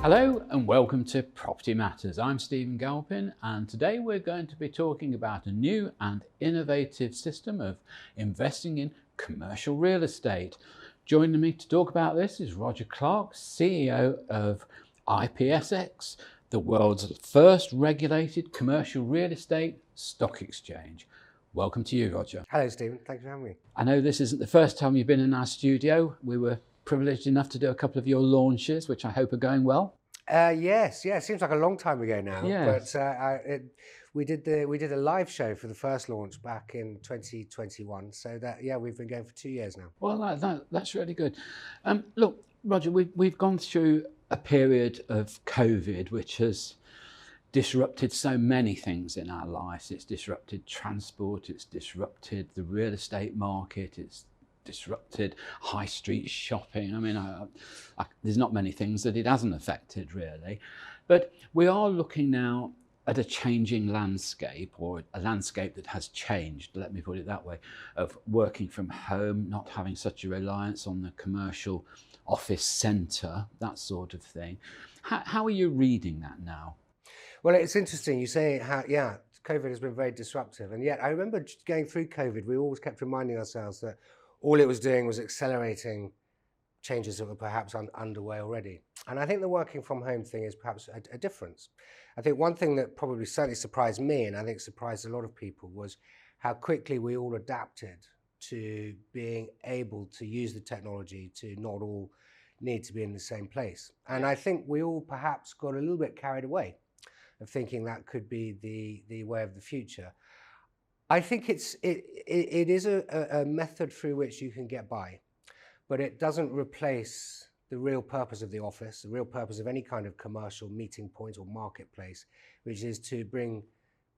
Hello and welcome to Property Matters. I'm Stephen Galpin, and today we're going to be talking about a new and innovative system of investing in commercial real estate. Joining me to talk about this is Roger Clarke, CEO of IPSX, the world's first regulated commercial real estate stock exchange. Welcome to you, Roger. Hello, Stephen. Thanks for having me. I know this isn't the first time you've been in our studio. We were privileged enough to do a couple of your launches, which I hope are going well. Yes. It seems like a long time ago now. Yes. But we did a live show for the first launch back in 2021. So we've been going for 2 years now. Well, that's really good. Look, Roger, we've gone through a period of COVID, which has disrupted so many things in our lives. It's disrupted transport, it's disrupted the real estate market, it's disrupted high street shopping. I mean, there's not many things that it hasn't affected really. But we are looking now at a changing landscape, or a landscape that has changed, let me put it that way, of working from home, not having such a reliance on the commercial office centre, that sort of thing. How are you reading that now? Well, it's interesting. You say how, COVID has been very disruptive. And yet I remember going through COVID, we always kept reminding ourselves that all it was doing was accelerating changes that were perhaps underway already. And I think the working from home thing is perhaps a difference. I think one thing that probably certainly surprised me, and I think surprised a lot of people, was how quickly we all adapted to being able to use the technology to not all need to be in the same place. And I think we all perhaps got a little bit carried away of thinking that could be the way of the future. I think it is a method through which you can get by, but it doesn't replace the real purpose of the office, the real purpose of any kind of commercial meeting point or marketplace, which is to bring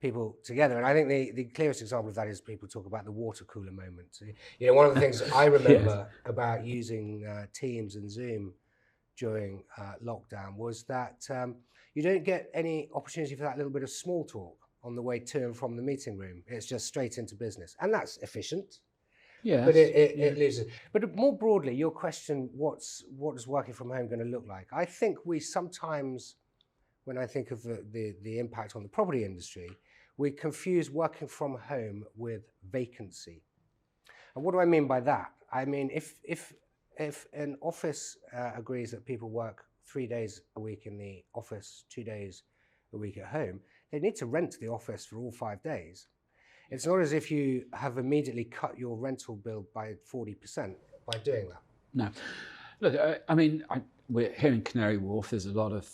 people together. And I think the clearest example of that is people talk about the water cooler moment. You know, one of the things I remember about using Teams and Zoom during lockdown was that you don't get any opportunity for that little bit of small talk on the way to and from the meeting room. It's just straight into business. And that's efficient. Yes. But it loses. But more broadly, your question, what is working from home going to look like? I think we sometimes, when I think of the impact on the property industry, we confuse working from home with vacancy. And what do I mean by that? I mean, if an office agrees that people work 3 days a week in the office, 2 days a week at home, they need to rent the office for all 5 days. It's not as if you have immediately cut your rental bill by 40% by doing that. No. Look, I mean, we're here in Canary Wharf. There's a lot of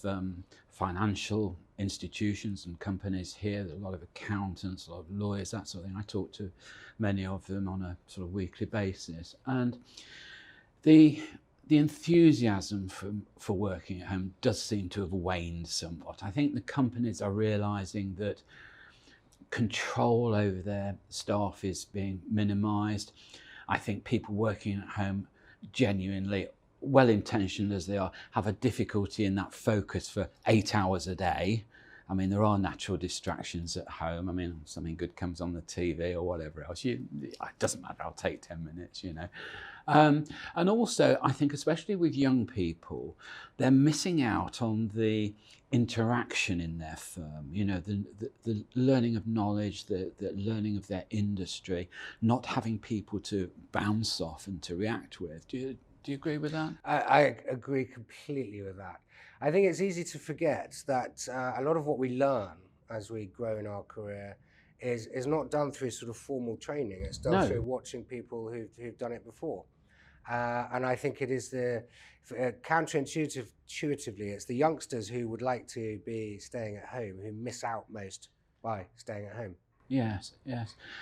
financial institutions and companies here. There's a lot of accountants, a lot of lawyers, that sort of thing. I talk to many of them on a sort of weekly basis. And the enthusiasm for working at home does seem to have waned somewhat. I think the companies are realising that control over their staff is being minimised. I think people working at home, genuinely well-intentioned as they are, have a difficulty in that focus for 8 hours a day. I mean, there are natural distractions at home. I mean, something good comes on the TV or whatever else. It doesn't matter, I'll take 10 minutes, you know. And also, I think especially with young people, they're missing out on the interaction in their firm, you know, the learning of knowledge, the learning of their industry, not having people to bounce off and to react with. Do you agree with that? I agree completely with that. I think it's easy to forget that a lot of what we learn as we grow in our career is not done through sort of formal training. It's done through watching people who've done it before. And I think it is counterintuitively, it's the youngsters who would like to be staying at home who miss out most by staying at home. Yes.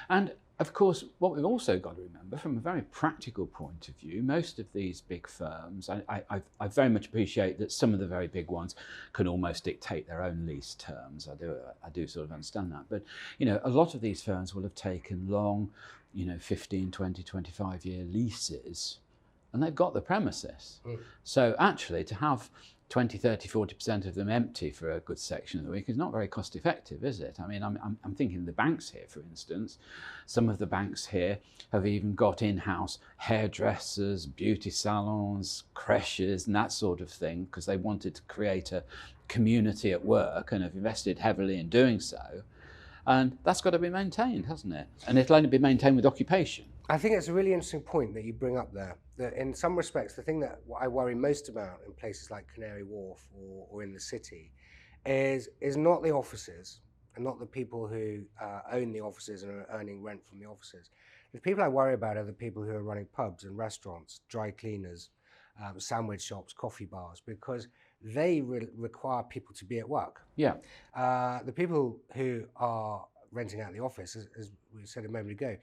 And of course, what we've also got to remember from a very practical point of view, most of these big firms, I very much appreciate that some of the very big ones can almost dictate their own lease terms. I do sort of understand that. But, you know, a lot of these firms will have taken long, 15, 20, 25-year leases, and they've got the premises. So actually, to have 20, 30, 40% of them empty for a good section of the week is not very cost effective, is it? I mean, I'm thinking the banks here, for instance. Some of the banks here have even got in-house hairdressers, beauty salons, creches and that sort of thing, because they wanted to create a community at work and have invested heavily in doing so. And that's got to be maintained, hasn't it? And it'll only be maintained with occupation. I think it's a really interesting point that you bring up there. That in some respects, the thing that I worry most about in places like Canary Wharf or in the city is not the offices and not the people who own the offices and are earning rent from the offices. The people I worry about are the people who are running pubs and restaurants, dry cleaners, sandwich shops, coffee bars, because they require people to be at work. Yeah. The people who are renting out the office, as we said a moment ago,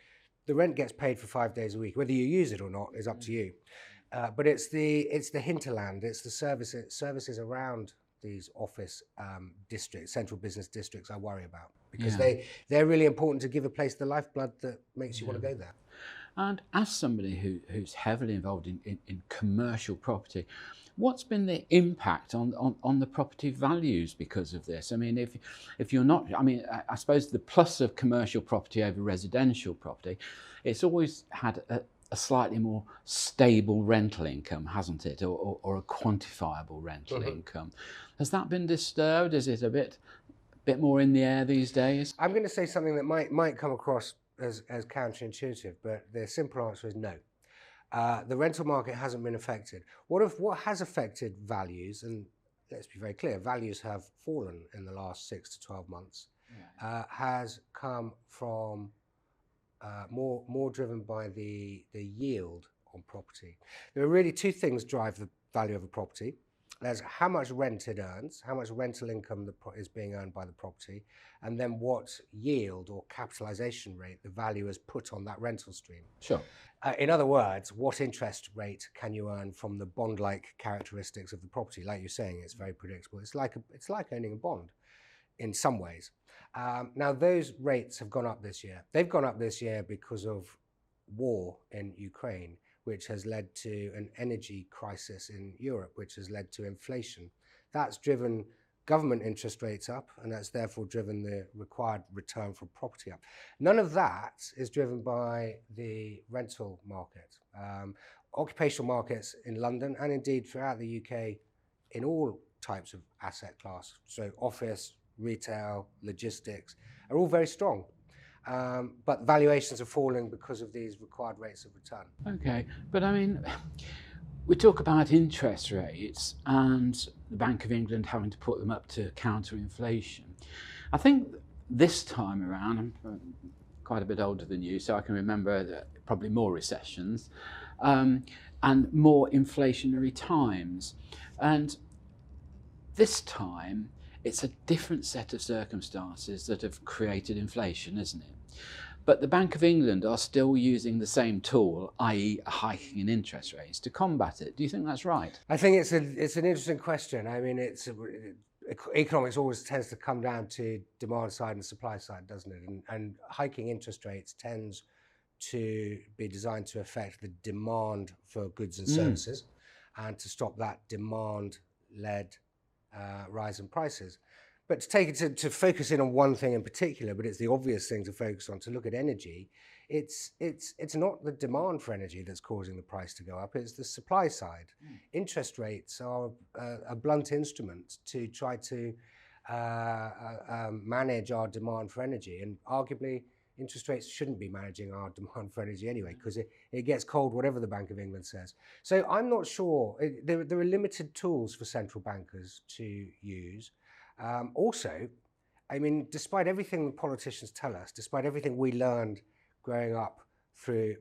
the rent gets paid for 5 days a week. Whether you use it or not is up to you. But it's the hinterland, it's the services around these office districts, central business districts I worry about, because they're really important to give a place the lifeblood that makes you want to go there. And as somebody who's heavily involved in commercial property, what's been the impact on the property values because of this? I mean, if you're not, I mean, I suppose the plus of commercial property over residential property, it's always had a slightly more stable rental income, hasn't it? Or a quantifiable rental income. Has that been disturbed? Is it a bit more in the air these days? I'm going to say something that might come across as counterintuitive, but the simple answer is no. The rental market hasn't been affected. What has affected values, and let's be very clear, values have fallen in the last 6 to 12 months, has come from more driven by the yield on property. There are really two things drive the value of a property. There's how much rent it earns, how much rental income is being earned by the property, and then what yield or capitalization rate the value has put on that rental stream. Sure. In other words, what interest rate can you earn from the bond-like characteristics of the property? Like you're saying, it's very predictable. It's like owning a bond in some ways. Now, those rates have gone up this year. They've gone up this year because of war in Ukraine, which has led to an energy crisis in Europe, which has led to inflation. That's driven government interest rates up, and that's therefore driven the required return for property up. None of that is driven by the rental market. Occupational markets in London, and indeed throughout the UK, in all types of asset class, so office, retail, logistics, are all very strong. But valuations are falling because of these required rates of return. Okay, but I mean, we talk about interest rates and the Bank of England having to put them up to counter inflation. I think this time around, I'm quite a bit older than you, so I can remember probably more recessions and more inflationary times. And this time, it's a different set of circumstances that have created inflation, isn't it? But the Bank of England are still using the same tool, i.e. hiking in interest rates, to combat it. Do you think that's right? I think it's an interesting question. I mean, economics always tends to come down to demand side and supply side, doesn't it? And hiking interest rates tends to be designed to affect the demand for goods and services and to stop that demand-led rise in prices. But to take it to focus in on one thing in particular, but it's the obvious thing to focus on, to look at energy, it's not the demand for energy that's causing the price to go up, it's the supply side. Interest rates are a blunt instrument to try to manage our demand for energy, and arguably interest rates shouldn't be managing our demand for energy anyway, because it gets cold whatever the Bank of England says. So I'm not sure. There are limited tools for central bankers to use. Also, I mean, despite everything the politicians tell us, despite everything we learned growing up through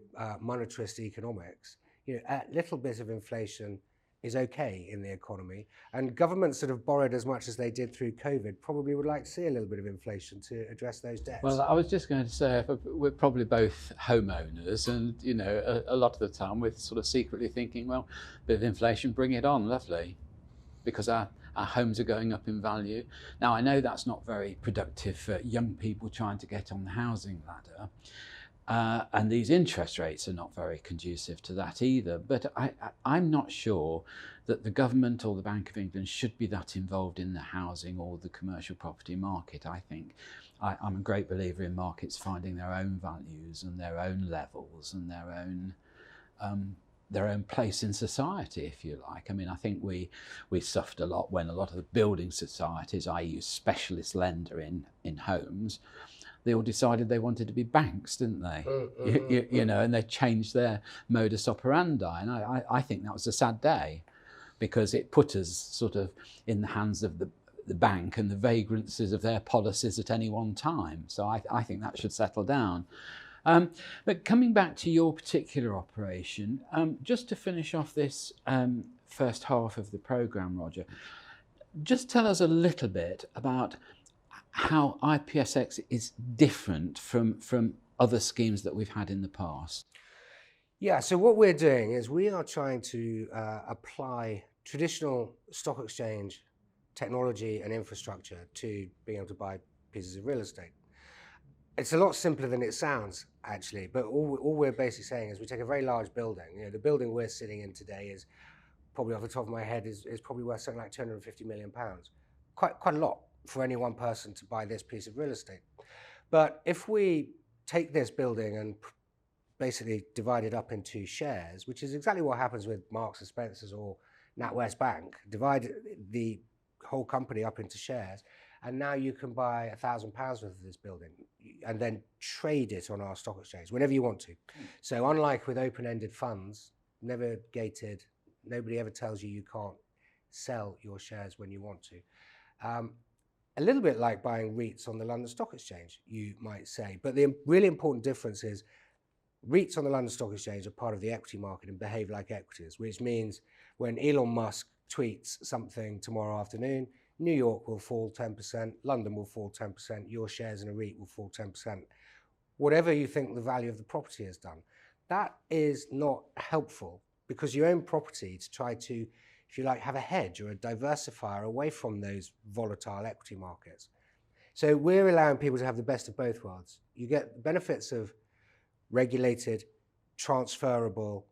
monetarist economics, you know, a little bit of inflation is okay in the economy. And governments that have borrowed as much as they did through COVID probably would like to see a little bit of inflation to address those debts. Well, I was just going to say, we're probably both homeowners, and you know, a lot of the time we're sort of secretly thinking, well, a bit of inflation, bring it on, lovely, because our homes are going up in value. Now, I know that's not very productive for young people trying to get on the housing ladder, And these interest rates are not very conducive to that either. But I'm not sure that the government or the Bank of England should be that involved in the housing or the commercial property market. I think I'm a great believer in markets finding their own values and their own levels and their own place in society, if you like. I mean, I think we suffered a lot when a lot of the building societies, i.e. specialist lender in homes, they all decided they wanted to be banks, didn't they? You know, and they changed their modus operandi. And I think that was a sad day, because it put us sort of in the hands of the bank and the vagrancies of their policies at any one time. So I think that should settle down. But coming back to your particular operation, just to finish off this first half of the programme, Roger, just tell us a little bit about how IPSX is different from other schemes that we've had in the past. Yeah, so what we're doing is we are trying to apply traditional stock exchange technology and infrastructure to being able to buy pieces of real estate. It's a lot simpler than it sounds, actually, but all we're basically saying is we take a very large building. You know, the building we're sitting in today is probably, off the top of my head, is probably worth something like £250 million. Quite a lot for any one person to buy this piece of real estate. But if we take this building and basically divide it up into shares, which is exactly what happens with Marks and Spencer's or NatWest Bank, divide the whole company up into shares, and now you can buy £1,000 worth of this building and then trade it on our stock exchange whenever you want to. So unlike with open-ended funds, never gated, nobody ever tells you you can't sell your shares when you want to. A little bit like buying REITs on the London Stock Exchange, you might say. But the really important difference is REITs on the London Stock Exchange are part of the equity market and behave like equities, which means when Elon Musk tweets something tomorrow afternoon, New York will fall 10%, London will fall 10%, your shares in a REIT will fall 10%. Whatever you think the value of the property has done. That is not helpful, because you own property to try to, if you like, have a hedge or a diversifier away from those volatile equity markets. So we're allowing people to have the best of both worlds. You get the benefits of regulated, transferable,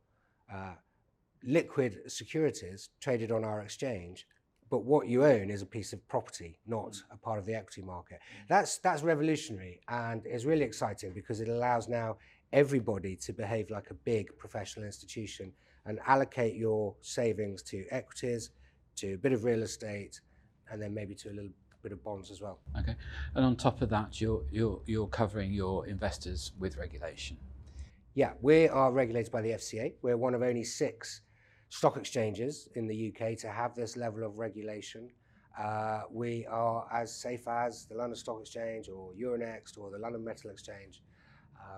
liquid securities traded on our exchange, but what you own is a piece of property, not a part of the equity market. That's revolutionary, and is really exciting because it allows now everybody to behave like a big professional institution and allocate your savings to equities, to a bit of real estate, and then maybe to a little bit of bonds as well. Okay, and on top of that, you're covering your investors with regulation. Yeah, we are regulated by the FCA. We're one of only 6 stock exchanges in the UK to have this level of regulation. We are as safe as the London Stock Exchange or Euronext or the London Metal Exchange.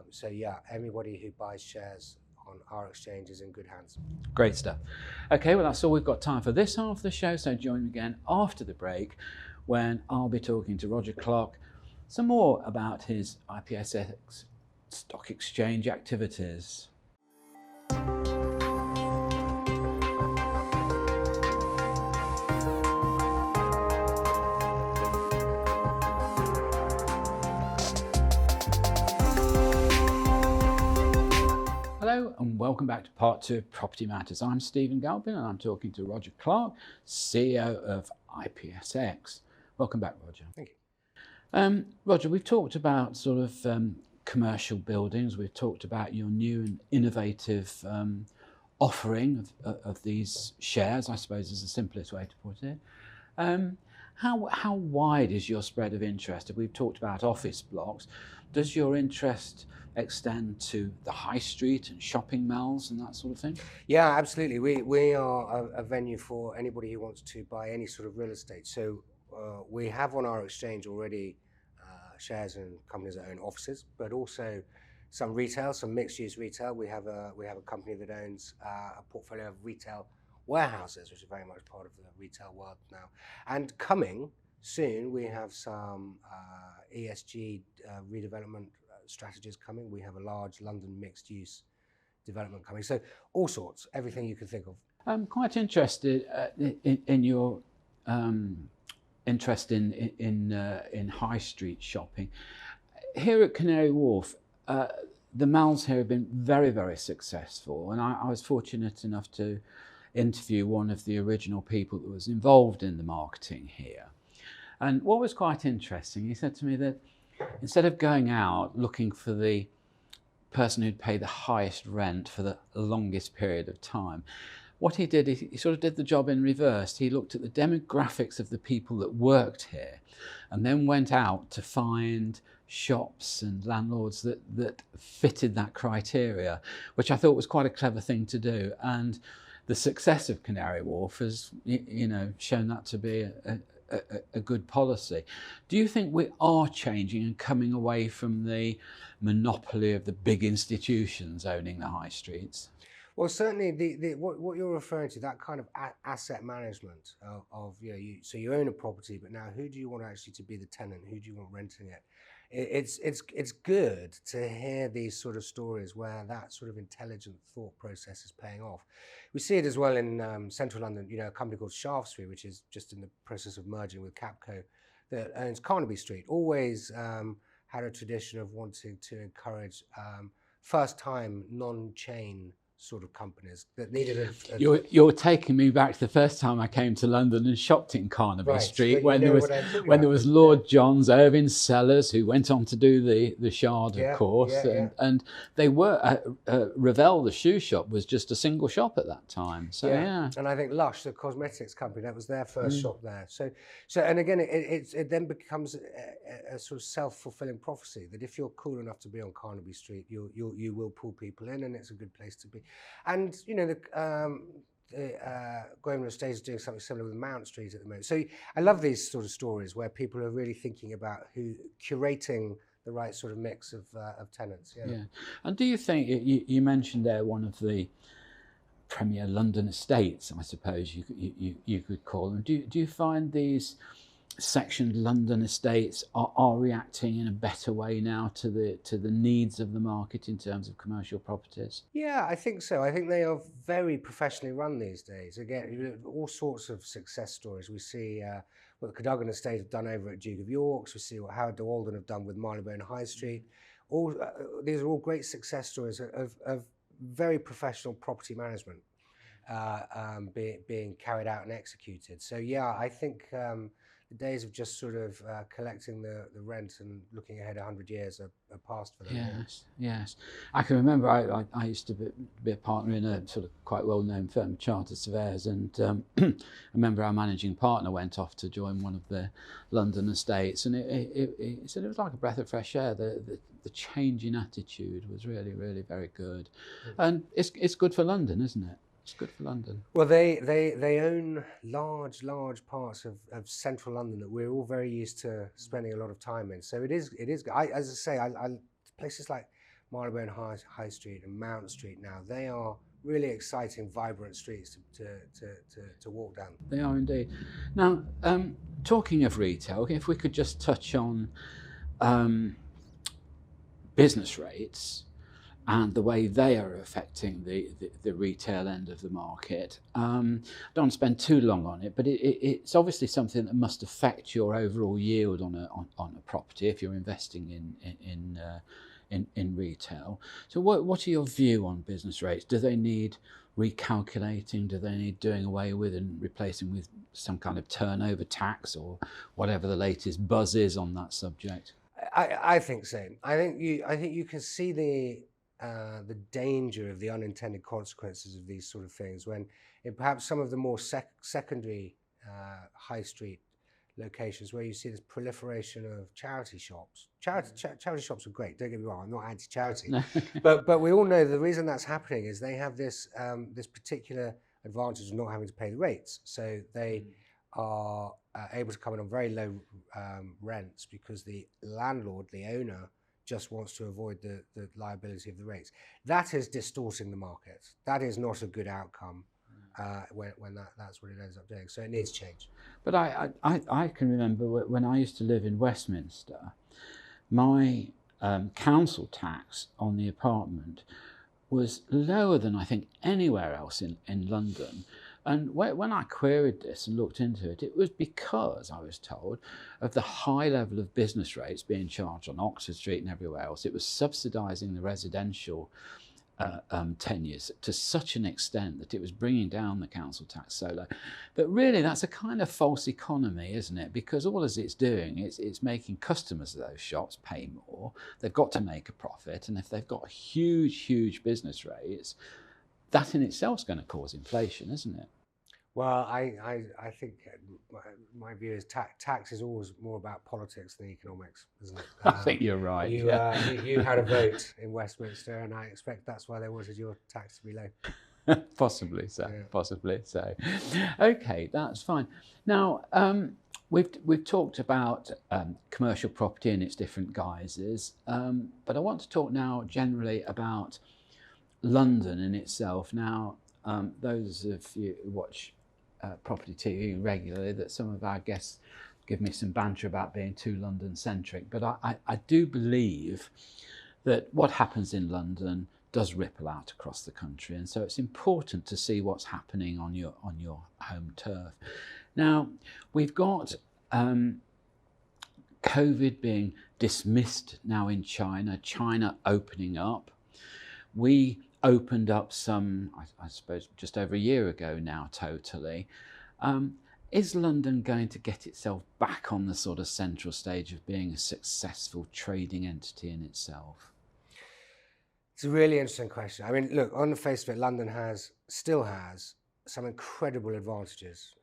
So yeah, anybody who buys shares on our exchange is in good hands. Great stuff. Okay, well, that's all we've got time for this half of the show, so join me again after the break when I'll be talking to Roger Clarke some more about his IPSX stock exchange activities. Hello and welcome back to part 2 of Property Matters. I'm Stephen Galpin and I'm talking to Roger Clarke, CEO of IPSX. Welcome back, Roger. Thank you. Roger, we've talked about sort of commercial buildings. We've talked about your new and innovative offering of these shares, I suppose is the simplest way to put it. How wide is your spread of interest? We've talked about office blocks. Does your interest extend to the high street and shopping malls and that sort of thing? Yeah, absolutely. We are a venue for anybody who wants to buy any sort of real estate. So we have on our exchange already shares in companies that own offices, but also some retail, some mixed-use retail. We have a company that owns a portfolio of retail warehouses, which are very much part of the retail world now. And coming soon, we have some ESG redevelopment strategies coming. We have a large London mixed-use development coming. So all sorts, everything you can think of. I'm quite interested in your interest in high street shopping. Here at Canary Wharf, the malls here have been very, very successful, and I was fortunate enough to interview one of the original people that was involved in the marketing here. And what was quite interesting, he said to me that instead of going out looking for the person who'd pay the highest rent for the longest period of time, what he did, he sort of did the job in reverse. He looked at the demographics of the people that worked here and then went out to find shops and landlords that fitted that criteria, which I thought was quite a clever thing to do. And the success of Canary Wharf has, shown that to be a good policy. Do you think we are changing and coming away from the monopoly of the big institutions owning the high streets? Well, certainly what you're referring to, that kind of asset management so you own a property, but now who do you want actually to be the tenant? Who do you want renting it? It's good to hear these sort of stories where that sort of intelligent thought process is paying off. We see it as well in central London, a company called Shaftesbury, which is just in the process of merging with Capco, that owns Carnaby Street, always had a tradition of wanting to encourage first-time, non-chain sort of companies that needed You're taking me back to the first time I came to London and shopped in Carnaby Street when there was Lord John's, Irving Sellers, who went on to do the Shard, of course, and they were Ravel, the shoe shop, was just a single shop at that time. So and I think Lush, the cosmetics company, that was their first shop there. So and again, it then becomes a sort of self-fulfilling prophecy that if you're cool enough to be on Carnaby Street, you will pull people in, and it's a good place to be. And Grosvenor Estate is doing something similar with Mount Street at the moment. So I love these sort of stories where people are really thinking about curating the right sort of mix of tenants. Yeah. And do you think you mentioned there one of the premier London estates, I suppose you could call them. Do you find these sectioned London estates are reacting in a better way now to the needs of the market in terms of commercial properties? Yeah, I think so. I think they are very professionally run these days. Again, all sorts of success stories. We see what the Cadogan Estate have done over at Duke of York's. We see what Howard de Walden have done with Marylebone High Street. These are all great success stories of very professional property management being carried out and executed. So yeah, I think the days of just sort of collecting the rent and looking ahead 100 years are past for them. Yes. I can remember I used to be a partner in a sort of quite well-known firm, Chartered Surveyors, and I remember our managing partner went off to join one of the London estates, and he said it was like a breath of fresh air. The change in attitude was really, really very good. And it's good for London, isn't it? It's good for London. Well, they own large parts of central London that we're all very used to spending a lot of time in. So it is. As I say, places like Marylebone High Street and Mount Street now, they are really exciting, vibrant streets to walk down. They are indeed. Now, talking of retail, if we could just touch on business rates and the way they are affecting the retail end of the market. I don't want to spend too long on it, but it's obviously something that must affect your overall yield on a property if you're investing in retail. So what are your view on business rates? Do they need recalculating? Do they need doing away with and replacing with some kind of turnover tax or whatever the latest buzz is on that subject? I think so. I think you can see the danger of the unintended consequences of these sort of things when in perhaps some of the more secondary high street locations where you see this proliferation of charity shops. Charity shops are great, don't get me wrong, I'm not anti-charity. No. but we all know the reason that's happening is they have this this particular advantage of not having to pay the rates. So they are able to come in on very low rents because the landlord, the owner, just wants to avoid the liability of the rates. That is distorting the market. That is not a good outcome when that's what it ends up doing. So it needs change. But I can remember when I used to live in Westminster, my council tax on the apartment was lower than I think anywhere else in London. And when I queried this and looked into it, it was because I was told of the high level of business rates being charged on Oxford Street and everywhere else. It was subsidising the residential tenures to such an extent that it was bringing down the council tax so low. But really, that's a kind of false economy, isn't it? Because all as it's doing, it's making customers of those shops pay more. They've got to make a profit, and if they've got huge business rates, that in itself is going to cause inflation, isn't it? Well, I think my view is tax is always more about politics than economics, isn't it? I think you're right. You had a vote in Westminster, and I expect that's why they wanted your tax to be low. Possibly so. Yeah. Possibly so. Okay, that's fine. Now, we've talked about commercial property in its different guises, but I want to talk now generally about London in itself. Now, those of you who watch property TV regularly, that some of our guests give me some banter about being too London centric, but I do believe that what happens in London does ripple out across the country, and so it's important to see what's happening on your home turf. Now, we've got COVID being dismissed now in China opening up. We opened up some, I suppose, just over a year ago now, totally. Is London going to get itself back on the sort of central stage of being a successful trading entity in itself? It's a really interesting question. I mean, look, on the face of it, London still has some incredible advantages.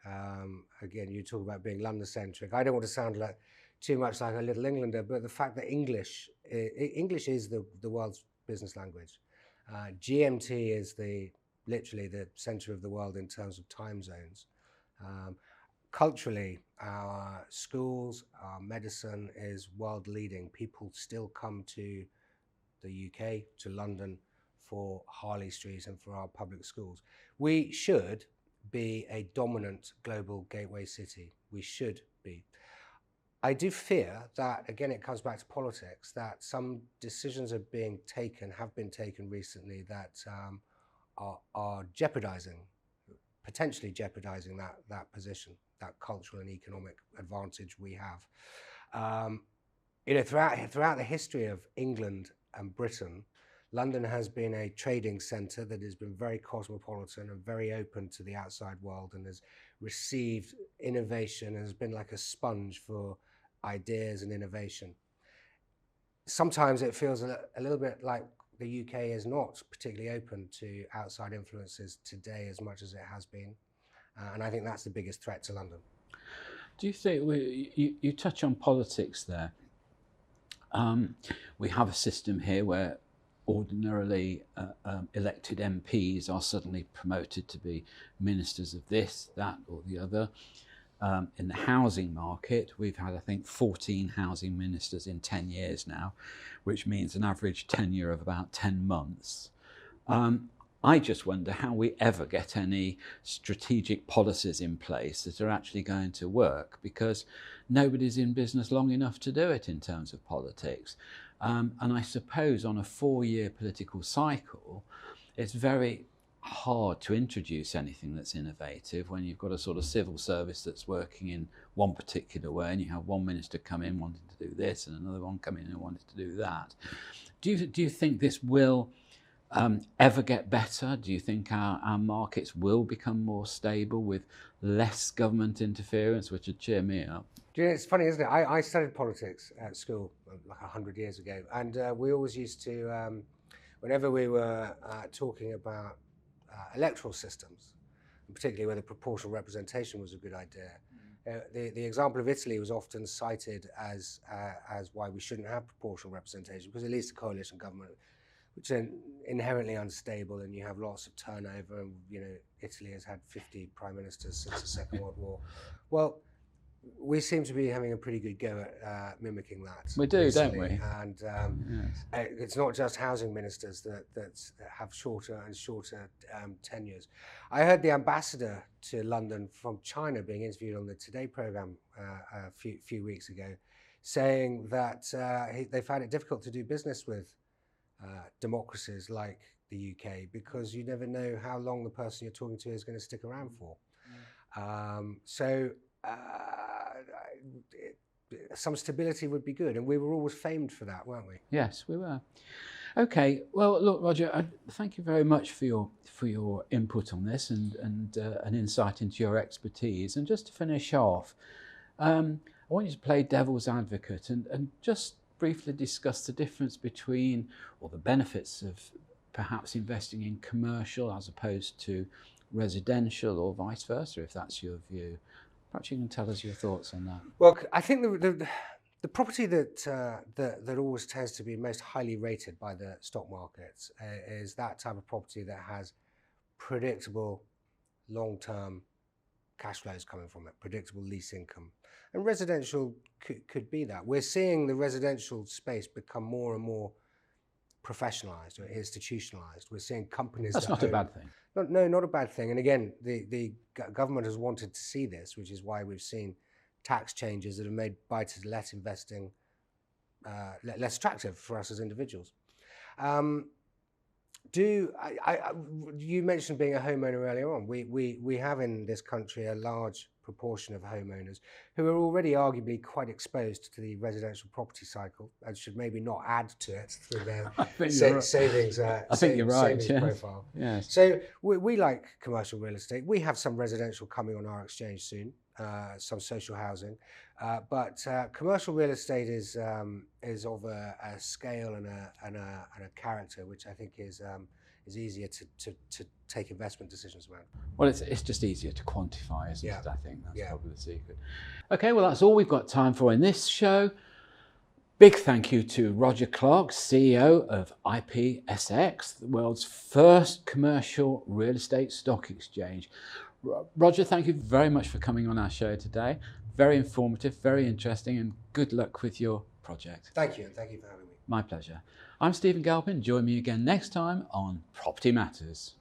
Again, you talk about being London-centric. I don't want to sound like too much like a little Englander, but the fact that English is the world's business language. GMT is literally the center of the world in terms of time zones. Culturally, our schools, our medicine is world leading. People still come to the UK, to London, for Harley Street and for our public schools. We should be a dominant global gateway city. We should be. I do fear that, again, it comes back to politics, that some decisions have been taken recently that are potentially jeopardizing that position, that cultural and economic advantage we have. Throughout the history of England and Britain, London has been a trading centre that has been very cosmopolitan and very open to the outside world, and has received innovation and has been like a sponge for ideas and innovation. Sometimes it feels a little bit like the UK is not particularly open to outside influences today as much as it has been, and I think that's the biggest threat to London. Do you think, you touch on politics there, we have a system here where ordinarily elected MPs are suddenly promoted to be ministers of this, that or the other. In the housing market, we've had, I think, 14 housing ministers in 10 years now, which means an average tenure of about 10 months. I just wonder how we ever get any strategic policies in place that are actually going to work, because nobody's in business long enough to do it in terms of politics. And I suppose on a 4-year political cycle, it's very hard to introduce anything that's innovative when you've got a sort of civil service that's working in one particular way, and you have one minister come in wanting to do this and another one come in and wanting to do that. Do you think this will ever get better? Do you think our markets will become more stable with less government interference, which would cheer me up? It's funny, isn't it? I studied politics at school like 100 years ago, and we always used to, whenever we were talking about electoral systems, and particularly whether proportional representation was a good idea, the example of Italy was often cited as why we shouldn't have proportional representation, because at least a coalition government, which is inherently unstable, and you have lots of turnover, and Italy has had 50 prime ministers since the Second World War. Well, we seem to be having a pretty good go at mimicking that. We do, don't we? And yes. It's not just housing ministers that have shorter and shorter tenures. I heard the ambassador to London from China being interviewed on the Today programme a few weeks ago, saying that they found it difficult to do business with democracies like the UK, because you never know how long the person you're talking to is going to stick around for. Some stability would be good, and we were always famed for that, weren't we? Yes, we were. Okay, well, look, Roger, thank you very much for your input on this and an insight into your expertise. And just to finish off, I want you to play devil's advocate and just briefly discuss the difference between, or the benefits of perhaps investing in commercial as opposed to residential, or vice versa, if that's your view. Perhaps you can tell us your thoughts on that. Well, I think the property that always tends to be most highly rated by the stock markets is that type of property that has predictable long-term cash flows coming from it, predictable lease income. And residential could be that. We're seeing the residential space become more and more professionalized or institutionalized. We're seeing companies. That's not a bad thing. No, not a bad thing. And again, the government has wanted to see this, which is why we've seen tax changes that have made buy-to-let investing less attractive for us as individuals. You mentioned being a homeowner earlier on. We have in this country a large proportion of homeowners who are already arguably quite exposed to the residential property cycle and should maybe not add to it through their savings. I think you're right. Savings profile. Yes. So we like commercial real estate. We have some residential coming on our exchange soon, some social housing, but commercial real estate is of a scale and a character which I think is easier to take investment decisions around. Well, it's just easier to quantify, isn't it? I think that's Yeah. probably the secret. Okay, well, that's all we've got time for in this show. Big thank you to Roger Clarke, CEO of IPSX, the world's first commercial real estate stock exchange. Roger, thank you very much for coming on our show today. Very informative, very interesting, and good luck with your project. Thank you, and thank you for having me. My pleasure. I'm Stephen Galpin. Join me again next time on Property Matters.